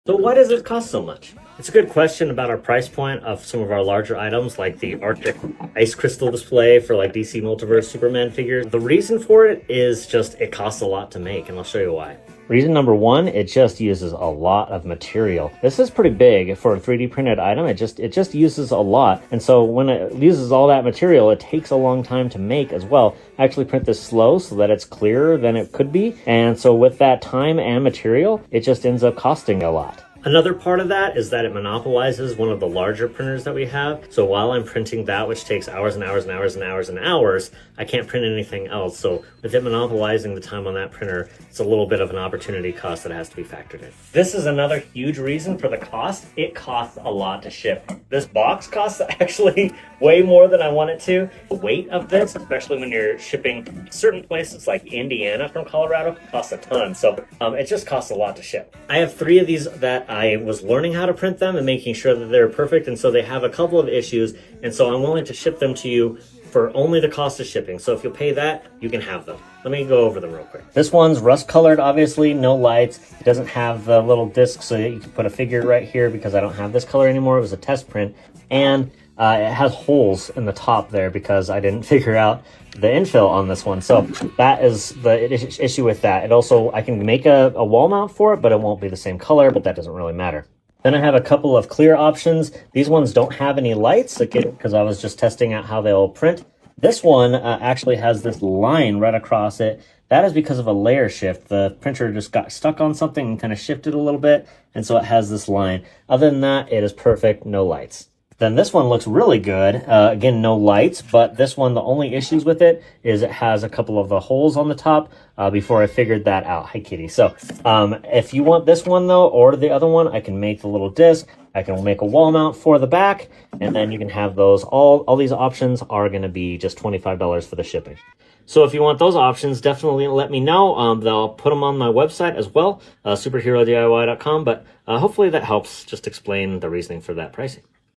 So why does it cost so much? It's a good question about our price point of some of our larger items like the Arctic ice crystal display for like DC Multiverse Superman figures. The reason for it is just it costs a lot to make, and I'll show you why. Reason number one, it just uses a lot of material. This is pretty big for a 3D printed item. It just uses a lot. And so when it uses all that material, it takes a long time to make as well. I actually print this slow so that it's clearer than it could be. And so with that time and material, it just ends up costing a lot. Another part of that is that it monopolizes one of the larger printers that we have. So while I'm printing that, which takes hours and hours and hours and hours and hours, I can't print anything else. So with it monopolizing the time on that printer, it's a little bit of an opportunity cost that has to be factored in. This is another huge reason for the cost. It costs a lot to ship. This box costs actually way more than I want it to. The weight of this, especially when you're shipping certain places like Indiana from Colorado, costs a ton. So it just costs a lot to ship. I have 3 of these that I was learning how to print them and making sure that they're perfect, and so they have a couple of issues, and so I'm willing to ship them to you for only the cost of shipping. So if you'll pay that, you can have them. Let me go over them real quick. This one's rust colored, obviously, no lights. It doesn't have the little disc so that you can put a figure right here because I don't have this color anymore. It was a test print, and it has holes in the top there because I didn't figure out the infill on this one. So that is the issue with that. It also, I can make a wall mount for it, but it won't be the same color, but that doesn't really matter. Then I have a couple of clear options. These ones don't have any lights because I was just testing out how they'll print. This one actually has this line right across it. That is because of a layer shift. The printer just got stuck on something and kind of shifted a little bit, and so it has this line. Other than that, it is perfect, no lights. Then this one looks really good. Again, no lights, but this one, the only issues with it is it has a couple of the holes on the top before I figured that out. Hi, kitty. So if you want this one, though, or the other one, I can make the little disc. I can make a wall mount for the back, and then you can have those. All these options are going to be just $25 for the shipping. So if you want those options, definitely let me know. I'll put them on my website as well, superherodiy.com, but hopefully that helps just explain the reasoning for that pricing.